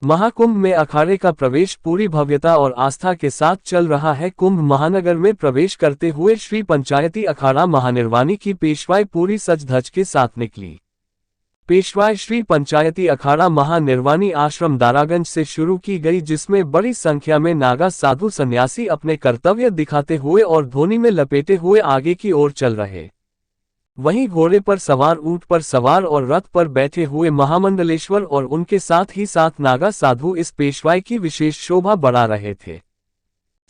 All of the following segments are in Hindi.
महाकुंभ में अखाड़े का प्रवेश पूरी भव्यता और आस्था के साथ चल रहा है। कुंभ महानगर में प्रवेश करते हुए श्री पंचायती अखाड़ा महानिर्वाणी की पेशवाई पूरी सज धज के साथ निकली। पेशवाई श्री पंचायती अखाड़ा महानिर्वाणी आश्रम दारागंज से शुरू की गई, जिसमें बड़ी संख्या में नागा साधु सन्यासी अपने कर्तव्य दिखाते हुए और धोनी में लपेटे हुए आगे की ओर चल रहे। वहीं घोड़े पर सवार, ऊंट पर सवार और रथ पर बैठे हुए महामंडलेश्वर और उनके साथ ही साथ नागा साधु इस पेशवाई की विशेष शोभा बढ़ा रहे थे।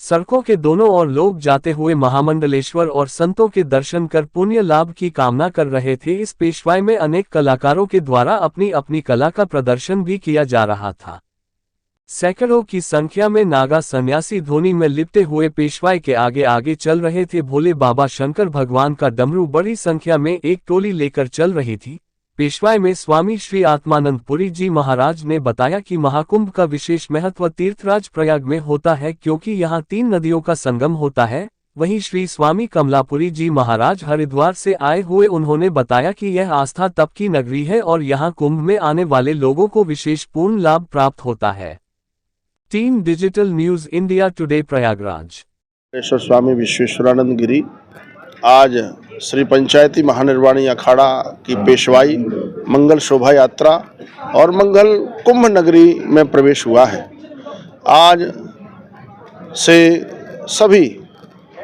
सड़कों के दोनों ओर लोग जाते हुए महामंडलेश्वर और संतों के दर्शन कर पुण्य लाभ की कामना कर रहे थे। इस पेशवाई में अनेक कलाकारों के द्वारा अपनी अपनी कला का प्रदर्शन भी किया जा रहा था। सैकड़ों की संख्या में नागा सन्यासी धोनी में लिपटे हुए पेशवाई के आगे आगे चल रहे थे। भोले बाबा शंकर भगवान का डमरू बड़ी संख्या में एक टोली लेकर चल रही थी। पेशवाई में स्वामी श्री आत्मानंद पुरी जी महाराज ने बताया कि महाकुंभ का विशेष महत्व तीर्थराज प्रयाग में होता है, क्योंकि यहाँ 3 नदियों का संगम होता है। वहीं श्री स्वामी कमलापुरी जी महाराज हरिद्वार से आए हुए उन्होंने बताया कि यह आस्था तप की नगरी है और यहाँ कुंभ में आने वाले लोगों को विशेष पूर्ण लाभ प्राप्त होता है। Team digital news India today Prayagraj. Swami Vishweshwaranand Giri आज श्री पंचायती महानिर्वाणी अखाड़ा की पेशवाई, मंगल शोभा यात्रा और मंगल कुंभ नगरी में प्रवेश हुआ है। आज से सभी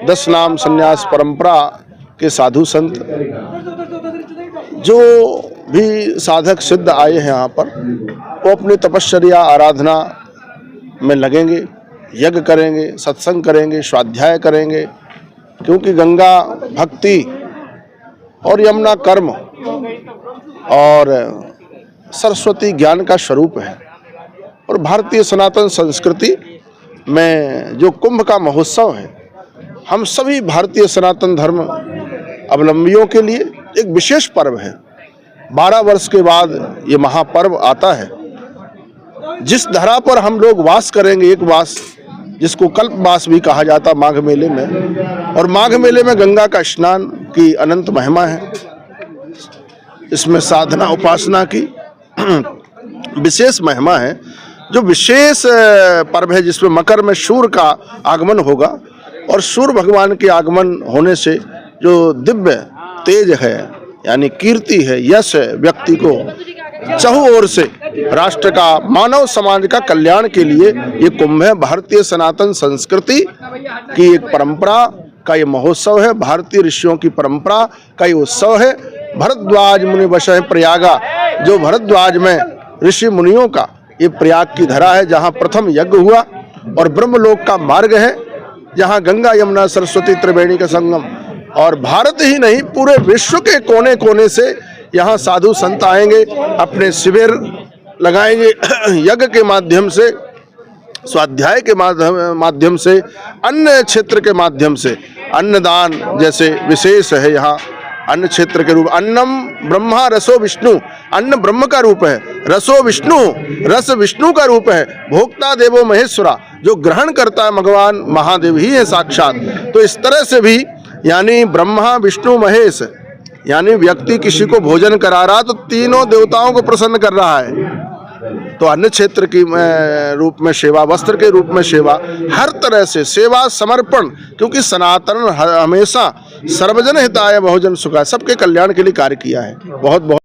10 नाम संन्यास परंपरा के साधु संत, जो भी साधक सिद्ध आए हैं यहाँ पर, वो अपनी तपश्चर्या आराधना में लगेंगे, यज्ञ करेंगे, सत्संग करेंगे, स्वाध्याय करेंगे, क्योंकि गंगा भक्ति और यमुना कर्म और सरस्वती ज्ञान का स्वरूप है। और भारतीय सनातन संस्कृति में जो कुंभ का महोत्सव है, हम सभी भारतीय सनातन धर्म अवलंबियों के लिए एक विशेष पर्व है। 12 वर्ष के बाद ये महापर्व आता है। जिस धरा पर हम लोग वास करेंगे, एक वास जिसको कल्पवास भी कहा जाता माघ मेले में, और माघ मेले में गंगा का स्नान की अनंत महिमा है। इसमें साधना उपासना की विशेष महिमा है। जो विशेष पर्व है जिसमें मकर में सूर्य का आगमन होगा, और सूर्य भगवान के आगमन होने से जो दिव्य तेज है, यानी कीर्ति है, यश है, व्यक्ति को चहुं ओर से राष्ट्र का, मानव समाज का कल्याण के लिए ये कुंभ है। भारतीय सनातन संस्कृति की एक परंपरा का ये महोत्सव है। भारतीय ऋषियों की परंपरा का ये उत्सव है। भरद्वाज मुनि वशः प्रयागा, जो भरद्वाज में ऋषि मुनियों का ये प्रयाग की धरा है, जहाँ प्रथम यज्ञ हुआ, और ब्रह्मलोक का मार्ग है, जहाँ गंगा यमुना सरस्वती त्रिवेणी का संगम। और भारत ही नहीं, पूरे विश्व के कोने कोने से यहाँ साधु संत आएंगे, अपने शिविर लगाएंगे, यज्ञ के माध्यम से, स्वाध्याय के माध्यम से, अन्न क्षेत्र के माध्यम से, अन्नदान जैसे विशेष है यहाँ। अन्न क्षेत्र के रूप, अन्नम ब्रह्मा रसो विष्णु, अन्न ब्रह्म का रूप है, रसो विष्णु, रस विष्णु का रूप है, भोक्ता देवो महेश्वरा, जो ग्रहण करता है भगवान महादेव ही है साक्षात। तो इस तरह से भी, यानी ब्रह्मा विष्णु महेश, यानी व्यक्ति किसी को भोजन करा रहा तो तीनों देवताओं को प्रसन्न कर रहा है। तो अन्न क्षेत्र की रूप में सेवा, वस्त्र के रूप में सेवा, हर तरह से सेवा समर्पण, क्योंकि सनातन हमेशा सर्वजन हिताय बहुजन सुखाय, सबके कल्याण के लिए कार्य किया है। बहुत बहुत